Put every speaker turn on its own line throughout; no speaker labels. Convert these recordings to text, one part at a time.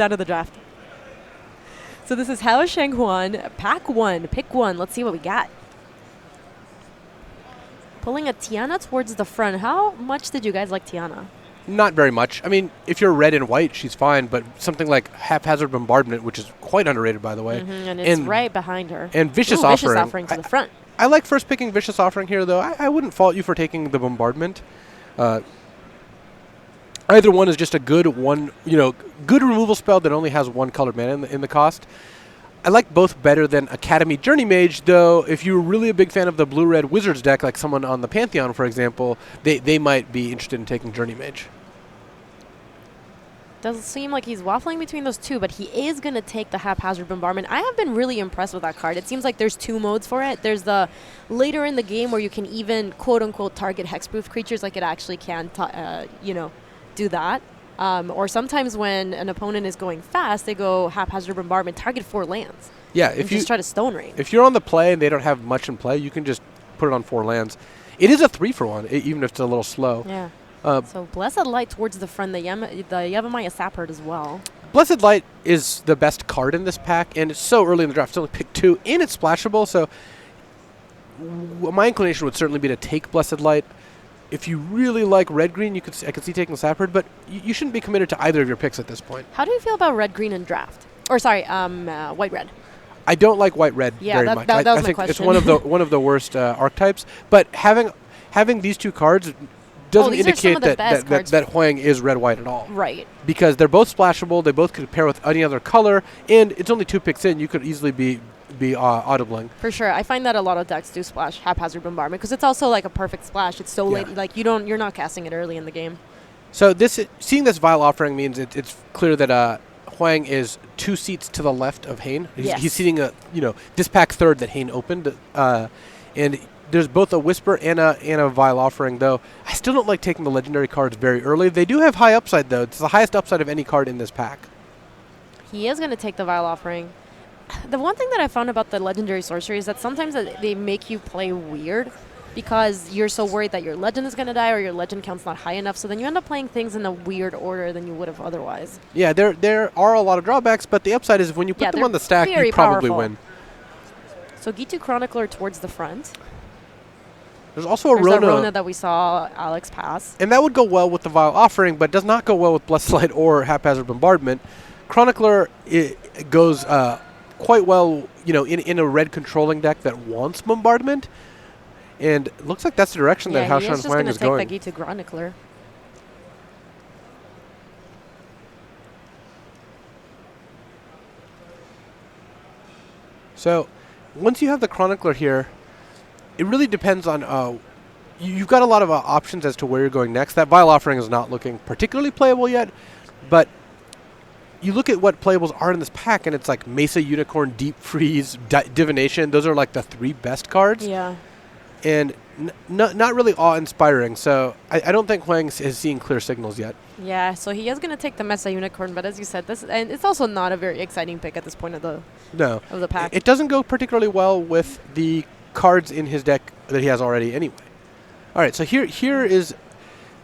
out of the draft. So this is Hao Sheng Huan, pack 1, pick 1. Let's see what we got. Pulling a Tiana towards the front. How much did you guys like Tiana?
Not very much. I mean, if you're red and white, she's fine, but something like Haphazard Bombardment, which is quite underrated, by the way.
And it's right behind her.
And Vicious
Ooh,
Offering.
Vicious Offering to the front.
I like first picking Vicious Offering here, though. I wouldn't fault you for taking the Bombardment. Either one is just a good one, good removal spell that only has one colored mana in the cost. I like both better than Academy Journey Mage, though. If you're really a big fan of the blue-red Wizards deck, like someone on the Pantheon, for example, they might be interested in taking Journey Mage.
Doesn't seem like he's waffling between those two, but he is going to take the Haphazard Bombardment. I have been really impressed with that card. It seems like there's two modes for it. There's the later in the game where you can even, quote-unquote, target hexproof creatures, like it actually can, do that. Or sometimes when an opponent is going fast, they go Haphazard Bombardment, target 4 lands.
Yeah, if you
just try to Stone Rain.
If you're on the play and they don't have much in play, you can just put it on 4 lands. It is a 3-for-1, even if it's a little slow.
Yeah. So Blessed Light towards the front, the Yavimaya Sapphire as well.
Blessed Light is the best card in this pack, and it's so early in the draft. It's only pick 2, and it's splashable, so my inclination would certainly be to take Blessed Light. If you really like red-green, I could see taking Sapphire, but you shouldn't be committed to either of your picks at this point.
How do you feel about red-green in draft? Or sorry, white-red.
I don't like white-red very much.
That was
I
my
think
question.
It's one of the worst archetypes, but having these two cards doesn't indicate that Huang is red-white at all.
Right.
Because they're both splashable, they both could pair with any other color, and it's only 2 picks in. You could easily be audibling.
For sure. I find that a lot of decks do splash Haphazard Bombardment because it's also like a perfect splash. It's so late. Like you're not casting it early in the game.
So seeing this Vile Offering means it's clear that Huang is 2 seats to the left of Hain. He's seating this pack third that Hain opened, and there's both a Whisper and a Vile Offering, though. I still don't like taking the legendary cards very early. They do have high upside, though. It's the highest upside of any card in this pack.
He is going to take the Vile Offering. The one thing that I found about the legendary sorcery is that sometimes they make you play weird because you're so worried that your legend is going to die or your legend count's not high enough, so then you end up playing things in a weird order than you would have otherwise. Yeah,
there are a lot of drawbacks, but the upside is when you put them on the stack, you probably win.
So Gitu Chronicler towards the front.
There's also a Rona
that we saw Alex pass.
And that would go well with the Vile Offering, but does not go well with Blessed Light or Haphazard Bombardment. Chronicler goes quite well, in a red controlling deck that wants Bombardment. And it looks like that's the direction that Hao Sheng Huang is going.
He is just going to take the Gitu Chronicler.
So, once you have the Chronicler here, it really depends on, you've got a lot of options as to where you're going next. That Vile Offering is not looking particularly playable yet, but you look at what playables are in this pack, and it's like Mesa, Unicorn, Deep Freeze, Divination. Those are like the 3 best cards.
Yeah.
And not really awe-inspiring, so I don't think Huang is seeing clear signals yet.
Yeah, so he is going to take the Mesa Unicorn, but as you said, and it's also not a very exciting pick at this point of the pack.
It doesn't go particularly well with the cards in his deck that he has already anyway. All right, so here is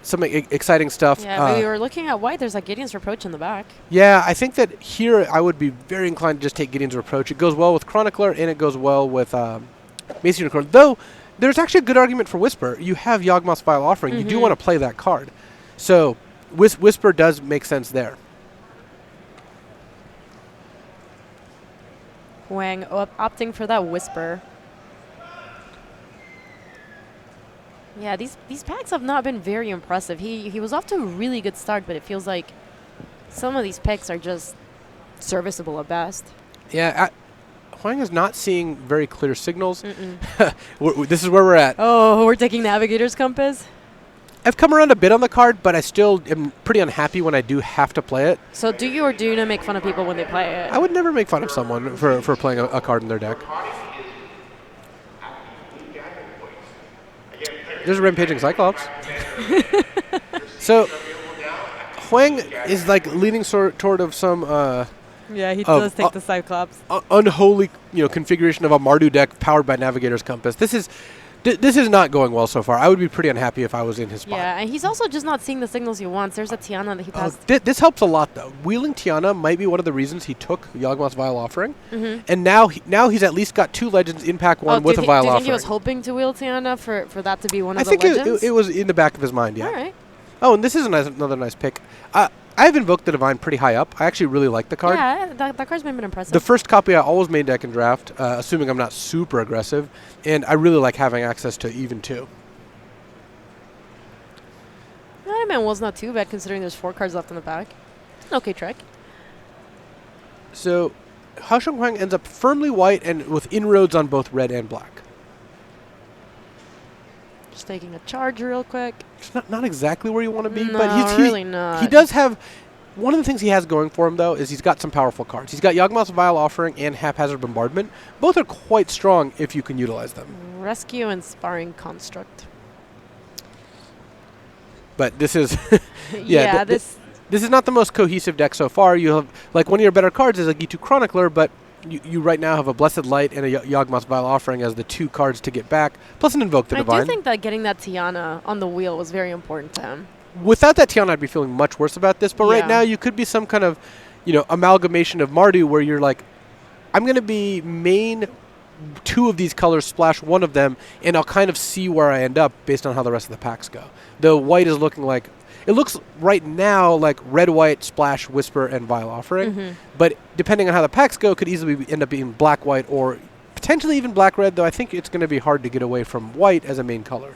some exciting stuff.
Yeah, we were looking at white. There's like Gideon's Reproach in the back.
Yeah, I think that here I would be very inclined to just take Gideon's Reproach. It goes well with Chronicler, and it goes well with Mesa Unicorn. Though, there's actually a good argument for Whisper. You have Yawgmoth's Vile Offering. You do want to play that card. So, Whisper does make sense there.
Huang opting for that Whisper. Yeah, these packs have not been very impressive. He was off to a really good start, but it feels like some of these picks are just serviceable at best.
Yeah, Huang is not seeing very clear signals. This is where we're at.
Oh, we're taking Navigator's Compass?
I've come around a bit on the card, but I still am pretty unhappy when I do have to play it.
So do you or do you not make fun of people when they play it?
I would never make fun of someone for playing a card in their deck. There's a Rampaging Cyclops. So, Huang is like leaning toward of some...
yeah, he does take the Cyclops.
Unholy configuration of a Mardu deck powered by Navigator's Compass. This is This is not going well so far. I would be pretty unhappy if I was in his spot.
Yeah, and he's also just not seeing the signals he wants. There's a Tiana that he passed.
This helps a lot, though. Wheeling Tiana might be one of the reasons he took Yawgmoth's Vile Offering. And now he's at least got 2 legends in pack 1 with a Vile Offering.
Do you think he was hoping to wheel Tiana for that to be one of the
legends?
I think
it was in the back of his mind, yeah.
All right.
Oh, and this is another nice pick. I've invoked the Divine pretty high up. I actually really like the card.
Yeah, that card's been impressive.
The first copy I always main deck and draft, assuming I'm not super aggressive, and I really like having access to even 2.
That man was not too bad considering there's 4 cards left in the back. It's an okay trick.
So, Huang ends up firmly white and with inroads on both red and black.
Just taking a charge real quick.
It's not exactly where you want to be,
no,
but he's
really not.
He does have... One of the things he has going for him, though, is he's got some powerful cards. He's got Yawgmoth's Vile Offering and Haphazard Bombardment. Both are quite strong if you can utilize them.
Rescue and Sparring Construct.
But this is...
this
is not the most cohesive deck so far. You have... Like, one of your better cards is a Gitu Chronicler, but... You right now have a Blessed Light and a Yawgmoth's Vile Offering as the 2 cards to get back, plus an Invoke the Divine.
I do think that getting that Tiana on the wheel was very important to him.
Without that Tiana, I'd be feeling much worse about this, but right now you could be some kind of, amalgamation of Mardu where you're like, I'm going to be main 2 of these colors, splash 1 of them, and I'll kind of see where I end up based on how the rest of the packs go. The white is looking like... It looks right now like red, white, splash, whisper, and Vile Offering. But depending on how the packs go, could easily end up being black, white, or potentially even black, red, though I think it's going to be hard to get away from white as a main color.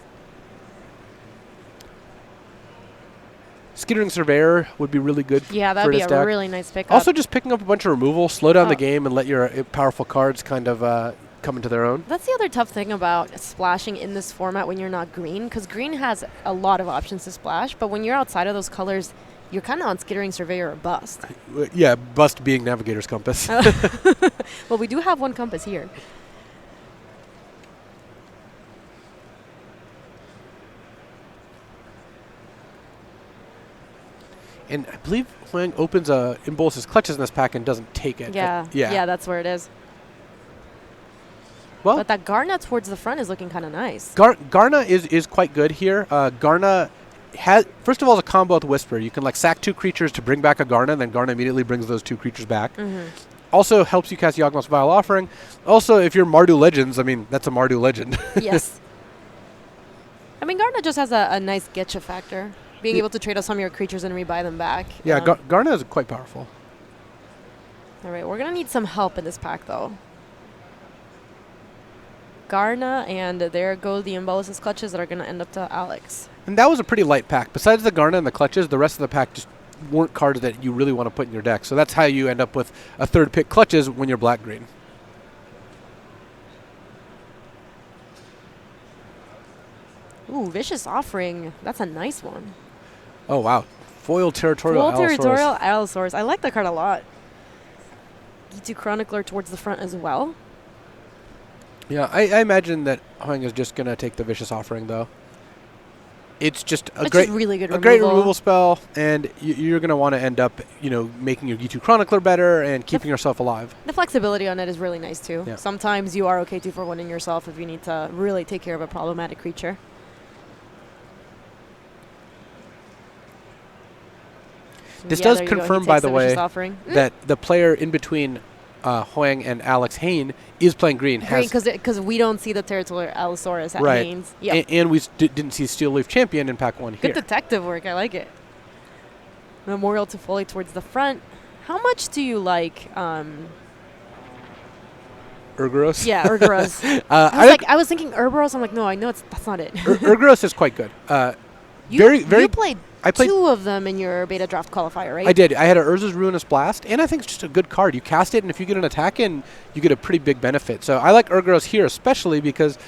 Skittering Surveyor would be really good.
Yeah, that would be a really nice pickup.
Also, just picking up a bunch of removal, slow down the game, and let your powerful cards kind of come into their own.
That's the other tough thing about splashing in this format when you're not green, because green has a lot of options to splash, but when you're outside of those colors, you're kind of on Skittering Surveyor or bust.
Yeah, bust being Navigator's Compass.
Well, we do have 1 compass here.
And I believe Huang opens Embolus's Clutches in this pack and doesn't take it.
Yeah, that's where it is.
Well,
but that Garna towards the front is looking kind of nice.
Garna is quite good here. Garna has, first of all, is a combo with Whisper. You can sack 2 creatures to bring back a Garna, and then Garna immediately brings those 2 creatures back. Also helps you cast Yawgmoth's Vile Offering. Also, if you're Mardu Legends, I mean, that's a Mardu Legend.
Yes. I mean, Garna just has a nice getcha factor. Being able to trade out some of your creatures and rebuy them back.
Yeah, Garna is quite powerful.
All right, we're going to need some help in this pack, though. Garna, and there go the Embolus's Clutches that are going to end up to Alex.
And that was a pretty light pack. Besides the Garna and the Clutches, the rest of the pack just weren't cards that you really want to put in your deck. So that's how you end up with a 3rd pick Clutches when you're black-green.
Ooh, Vicious Offering. That's a nice one.
Oh, wow. Foil Territorial Allosaurus.
Territorial Allosaurus. I like that card a lot. Gitu Chronicler towards the front as well.
Yeah, I imagine that Huang is just going to take the Vicious Offering, though. It's just
really good
great removal spell, and you're going to want to end up, making your Gitu Chronicler better and keeping yourself alive.
The flexibility on it is really nice, too.
Yeah.
Sometimes you are okay 2-for-1 in yourself if you need to really take care of a problematic creature.
This does confirm, by the way, that the player in between Huang and Alex Hain is playing green.
Because we don't see the Territorial Allosaurus at Hain's.
Yep. And we didn't see Steel Leaf Champion in pack 1 here.
Good detective work. I like it. Memorial to Foley towards the front. How much do you like...
Urgoros?
Yeah, Urgoros. I was thinking Urgoros. I'm like, no, I know that's not it.
Urgoros is quite good.
You played 2 of them in your beta draft qualifier, right?
I did. I had an Urza's Ruinous Blast, and I think it's just a good card. You cast it, and if you get an attack in, you get a pretty big benefit. So I like Urgoros here, especially because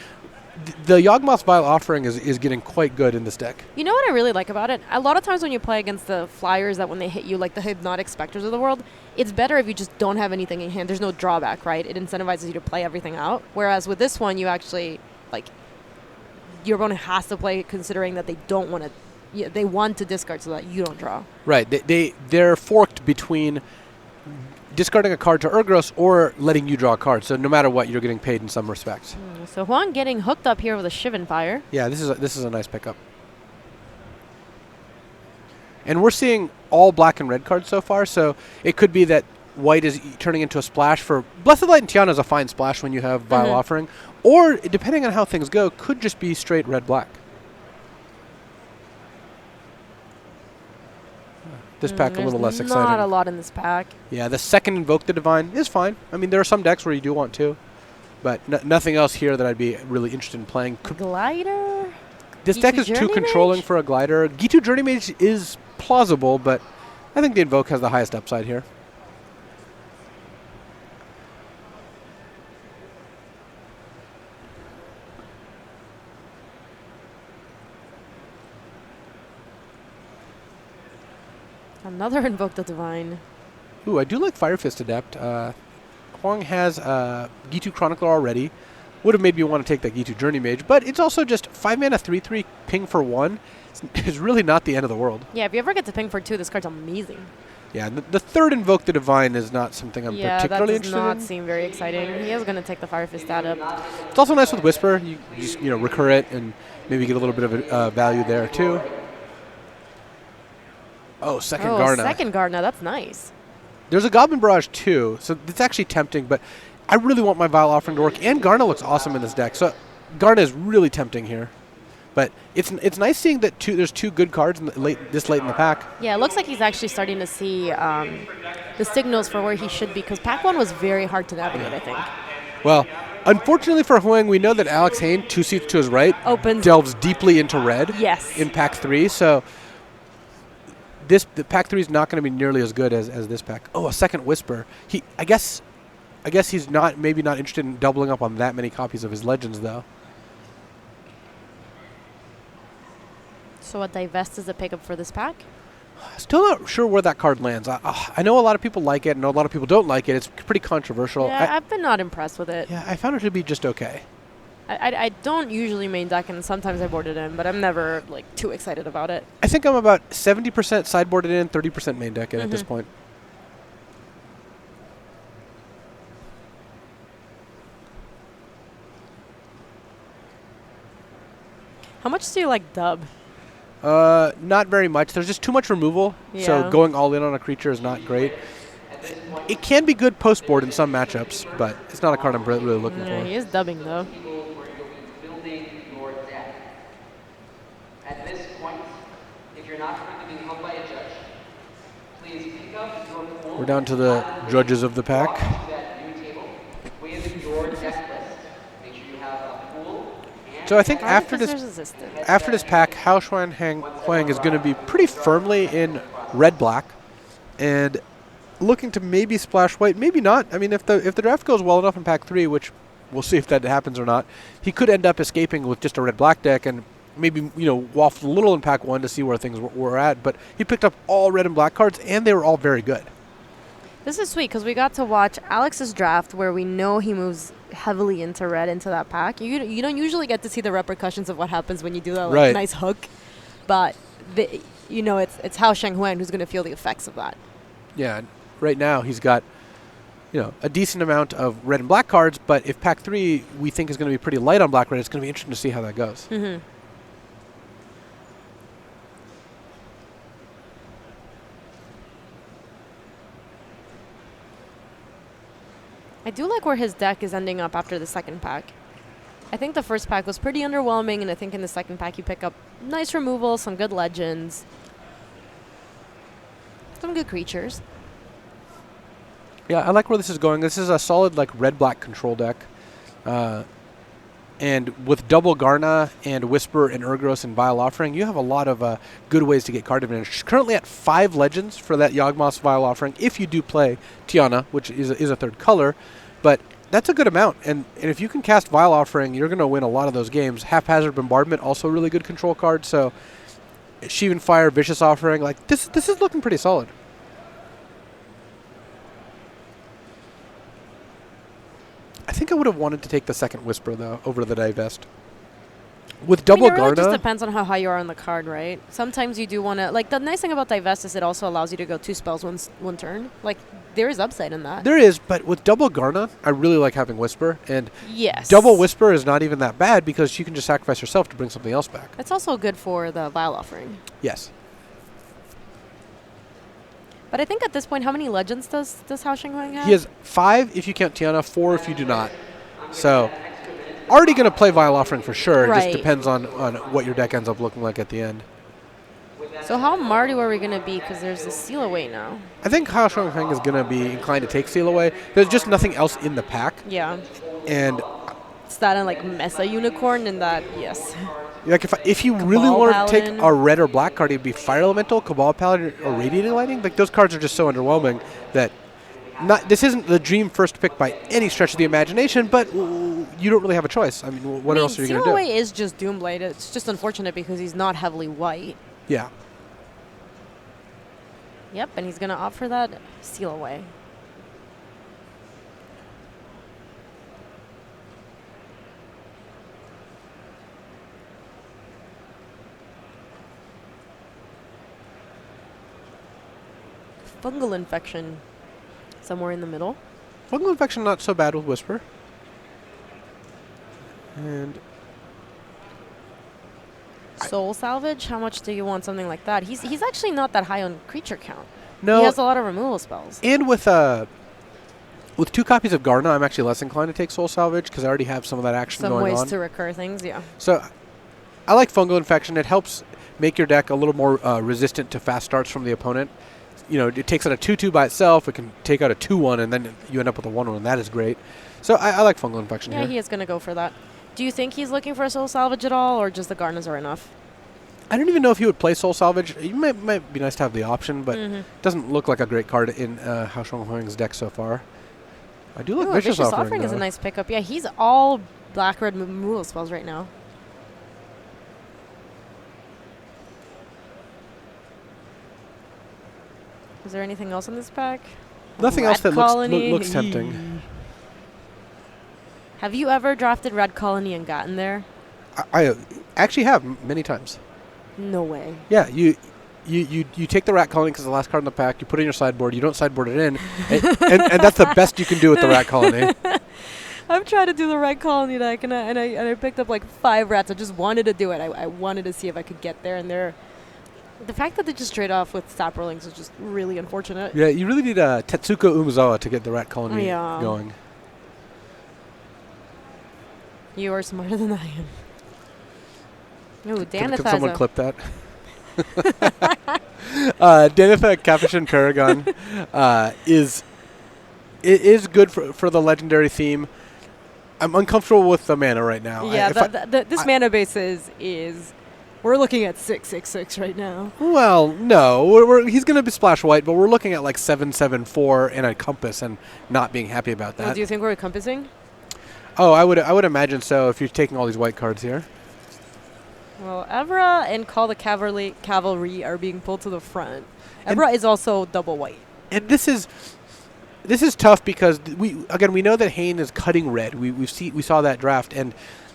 the Yawgmoth's Vile Offering is getting quite good in this deck. You
know what I really like about it? A lot of times when you play against the flyers that when they hit you, like the Hypnotic Specters of the world, it's better if you just don't have anything in hand. There's no drawback, right? It incentivizes you to play everything out. Whereas with this one, you actually, your opponent has to play considering that they don't want to. Yeah, they want to discard so that you don't draw.
Right. They're forked between discarding a card to Urgros or letting you draw a card. So no matter what, you're getting paid in some respects.
So Huang getting hooked up here with a Shivan Fire.
Yeah, this is a nice pickup. And we're seeing all black and red cards so far, so it could be that white is turning into a splash for Blessed Light and Tiana is a fine splash when you have Vile Offering, or depending on how things go, could just be straight red-black. This pack a little less exciting.
Not a lot in this pack.
Yeah, the second Invoke the Divine is fine. I mean, there are some decks where you do want to, but nothing else here that I'd be really interested in playing.
Glider?
This deck is too controlling for a Glider. Gitu Journey Mage is plausible, but I think the Invoke has the highest upside here.
Another Invoke the Divine.
Ooh, I do like Fire Fist Adept. Huang has Gitu Chronicler already. Would have made me want to take that Gitu Journey Mage, but it's also just 5 mana, 3/3, ping for 1. It's really not the end of the world.
Yeah, if you ever get to ping for 2, this card's amazing.
Yeah, the third Invoke the Divine is not something I'm particularly interested in.
Yeah, that does not seem very exciting. He is going to take the Fire Fist Adept.
It's also nice with Whisper. You just recur it and maybe get a little bit of value there too. Oh, second Garna.
Second Garna. That's nice.
There's a Goblin Barrage too, so it's actually tempting, but I really want my Vile Offering to work, and Garna looks awesome in this deck. So Garna is really tempting here. But it's nice seeing that there's 2 good cards this late in the pack.
Yeah, it looks like he's actually starting to see the signals for where he should be, because pack 1 was very hard to navigate, I think.
Well, unfortunately for Huang, we know that Alex Hayne, 2 seats to his right, delves deeply into red in pack 3, so the pack 3 is not going to be nearly as good as this pack. Oh, a second Whisper. I guess he's maybe not interested in doubling up on that many copies of his Legends, though.
So a Divest is a pickup for this pack?
Still not sure where that card lands. I know a lot of people like it, and a lot of people don't like it. It's pretty controversial.
Yeah, I've been not impressed with it.
Yeah, I found it to be just okay.
I don't usually main deck, and sometimes I board it in, but I'm never too excited about it.
I think I'm about 70% sideboarded in, 30% main deck in at this point.
How much do you like Dub?
Not very much. There's just too much removal, so going all in on a creature is not great. It can be good post-board in some matchups, but it's not a card I'm really looking for.
He is dubbing, though.
At this point, if you're not currently being held by a judge, please pick up your pool.
We're down to the judges of the pack. So I think after this pack, Hao Xuan Huang is going to be pretty firmly in red-black, and looking to maybe splash white, maybe not. I mean, if the draft goes well enough in pack 3, which we'll see if that happens or not, he could end up escaping with just a red-black deck and maybe waffle a little in pack 1 to see where things were at. But he picked up all red and black cards, and they were all very good.
This is sweet because we got to watch Alex's draft where we know he moves heavily into red into that pack. You don't usually get to see the repercussions of what happens when you do that nice hook, but it's Hao Sheng Huan who's going to feel the effects of that.
Yeah, right now he's got a decent amount of red and black cards, but if pack 3 we think is going to be pretty light on black red, it's going to be interesting to see how that goes.
I do like where his deck is ending up after the second pack. I think the first pack was pretty underwhelming, and I think in the second pack you pick up nice removal, some good legends, some good creatures.
Yeah, I like where this is going. This is a solid red-black control deck. And with double Garna and Whisper and Urgros and Vile Offering, you have a lot of good ways to get card advantage. She's currently at 5 legends for that Yawgmoth's Vile Offering, if you do play Tiana, which is a third color. But that's a good amount. And if you can cast Vile Offering, you're going to win a lot of those games. Haphazard Bombardment, also a really good control card. So Shivan Fire, Vicious Offering, this is looking pretty solid. I think I would have wanted to take the second Whisper, though, over the Divest. With double
it really just
Garna,
depends on how high you are on the card, right? Sometimes you do want to, like, the nice thing about Divest is it also allows you to go 2 spells one turn. Like, there is upside in that.
there is, but with double Garna, I really like having Whisper, and
Yes.
double Whisper is not even that bad because she can just sacrifice herself to bring something else back.
It's also good for the Vial Offering.
Yes.
But I think at this point, how many legends does Huang have?
He has 5 if you count Tiana, 4 if you do not. So, already going to play Vial Offering for sure. It
Right.
just depends on what your deck ends up looking like at the end.
So how Mardu are we going to be? Because there's the Seal Away now.
I think Huang is going to be inclined to take Seal Away. There's just nothing else in the pack.
Yeah.
And
It's that and like Mesa Unicorn and that, yes.
like if you really
Cabal
wanted to take
Paladin.
a red or black card, it'd be Fire Elemental, Cabal Paladin, or Radiating Lightning. Like those cards are just so underwhelming that this isn't the dream first pick by any stretch of the imagination, but you don't really have a choice. I mean, what else are you going to do?
Seal Away is just Doomblade. It's just unfortunate because he's not heavily white.
Yeah.
Yep, and he's going to opt for that Seal Away. Fungal Infection somewhere in the middle.
Fungal Infection not so bad with Whisper. And
Soul Salvage, how much do you want something like that? He's actually not that high on creature count.
no,
He has a lot of removal spells.
and with 2 copies of Garna, I'm actually less inclined to take Soul Salvage because I already have some of that action
Some
going
ways
on.
to recur things, yeah.
So I like Fungal Infection. It helps make your deck a little more resistant to fast starts from the opponent. You know, it takes out a 2/2 by itself. It can take out a 2/1, and then you end up with a 1/1, and that is great. So I like Fungal Infection
Yeah,
here.
he is going to go for that. Do you think he's looking for a Soul Salvage at all, or just the Garnas are enough?
I don't even know if he would play Soul Salvage. It might be nice to have the option, but
Mhm.
it doesn't look like a great card in Huang's deck so far. I do like
Ooh,
Vicious
Vicious
Offering,
is a
though.
nice pickup. Yeah, he's all black-red removal spells right now. Is there anything else in this pack?
Nothing else
Rat
that
Colony.
looks tempting.
Have you ever drafted Red Colony and gotten there?
I actually have many times.
No way.
Yeah, you take the Rat Colony because it's the last card in the pack. You put it in your sideboard. You don't sideboard it in, and that's the best you can do with the Rat Colony.
I've tried to do the Red Colony deck, and I picked up like 5 rats. I just wanted to do it. I wanted to see if I could get there, and the fact that they just trade off with Saprolings is just really unfortunate.
Yeah, you really need a Tetsuko Umezawa to get the Rat Colony
Yeah.
going.
You are smarter than I am. Ooh,
Can
Danitha
someone clip that? Danitha Capuchin Paragon is good for the legendary theme. I'm uncomfortable with the mana right now.
Yeah, this mana base is we're looking at 6/6/6 right now.
Well, no, he's going to be splash white, but we're looking at like 7/7/4 and a compass, and not being happy about that.
Well, do you think we're encompassing?
Oh, I would imagine so if you're taking all these white cards here.
Well, Evra and Call the Cavalry are being pulled to the front. Evra is also double white.
And this is tough because we know that Hain is cutting red. We saw that draft, and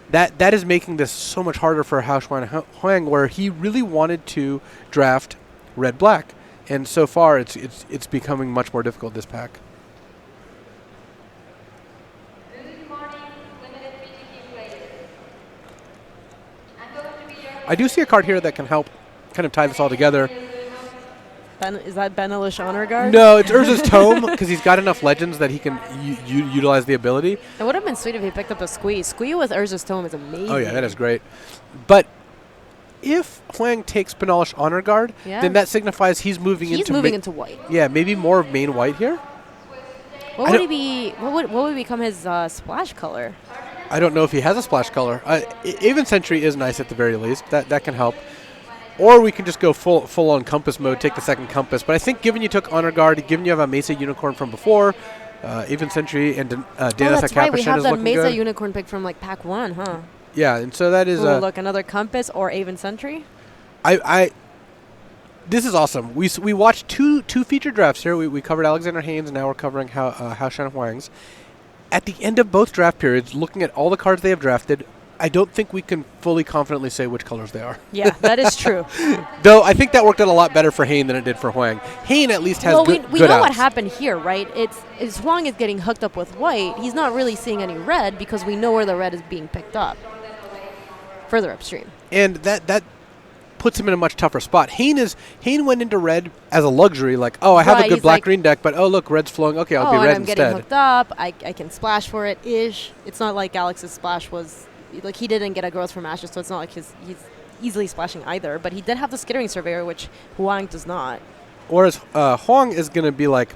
that is making this so much harder for Huang, where he really wanted to draft red black, and so far it's becoming much more difficult this pack.
Good morning, limited PTQ players. I'm going to be your
I do see a card here that can help kind of tie this all together.
Is that Benelish Honor Guard?
No, it's Urza's Tome because he's got enough legends that he can utilize the ability.
It would have been sweet if he picked up a Squee. Squee with Urza's Tome is amazing.
Oh yeah, that is great. But if Huang takes Benelish Honor Guard,
Yeah.
then that signifies he's moving
He's
into
moving into white.
yeah, maybe more of main white here.
What
I
would
don't-
he be? What would become his splash color?
I don't know if he has a splash color. Aven Sentry is nice at the very least. That can help. Or we can just go full on compass mode, take the second compass. But I think given you took Honor Guard, given you have a Mesa Unicorn from before, Aven Sentry and Danitha
Oh, that's right. We
Capuchin
have
is
that
looking
Mesa
good.
Unicorn pick from like pack 1, huh?
Yeah, and so that is
Ooh, look, another compass or Aven Sentry.
This is awesome. We watched two feature drafts here. We covered Alexander Haynes, and now we're covering Shan Huang's. At the end of both draft periods, looking at all the cards they have drafted, I don't think we can fully confidently say which colors they are.
Yeah, that is true.
Though I think that worked out a lot better for Hain than it did for Huang. Hain at least has good
we know
outs.
what happened here, right? It's Huang is getting hooked up with white. He's not really seeing any red because we know where the red is being picked up. Further upstream.
And that puts him in a much tougher spot. Hain went into red as a luxury, like, oh, I have a good black-green deck, but oh, look, red's flowing. Okay, I'll be red
I'm
instead.
getting hooked up. I can splash for it ish. It's not like Alex's splash was like he didn't get a growth from ashes, so it's not like he's easily splashing either. But he did have the skittering surveyor, which Huang does not.
Whereas Huang is going to be like,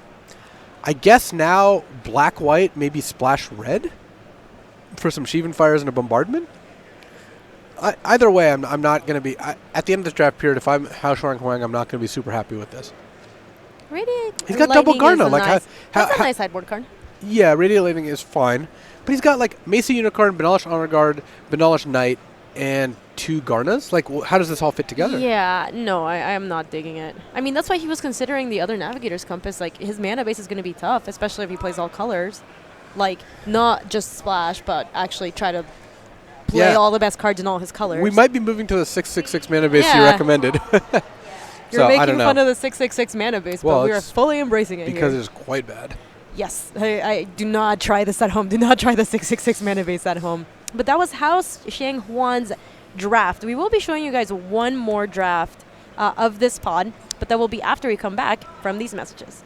I guess now black-white, maybe splash red for some Shivan Fires and a bombardment. Either way, I'm not going to be at the end of this draft period. If I'm Hao Shuang Huang, I'm not going to be super happy with this. He's got double Garna.
That's a nice sideboard card.
Yeah, Radiant Lightning is fine, but he's got like Mesa Unicorn, Benalish Honor Guard, Benalish Knight, and 2 Garnas. Like, how does this all fit together?
Yeah, no, I am not digging it. I mean, that's why he was considering the other Navigator's Compass. Like, his mana base is going to be tough, especially if he plays all colors. Like, not just splash, but actually try to play all the best cards in all his colors.
We might be moving to the 6/6/6 mana base you recommended.
You're making fun of the 6/6/6 mana base, but we are fully embracing it
because
here.
it's quite bad.
Yes, I do not try this at home. Do not try the 6/6/6 mana base at home. But that was Hao Shuang Huang's draft. We will be showing you guys one more draft of this pod, but that will be after we come back from these messages.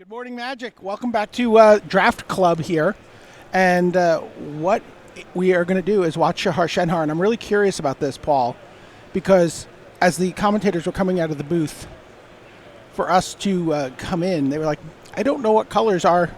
Good morning, Magic. Welcome back to Draft Club here. And what we are going to do is watch Shahar Shenhar. And I'm really curious about this, Paul, because as the commentators were coming out of the booth for us to come in, they were like, I don't know what colors are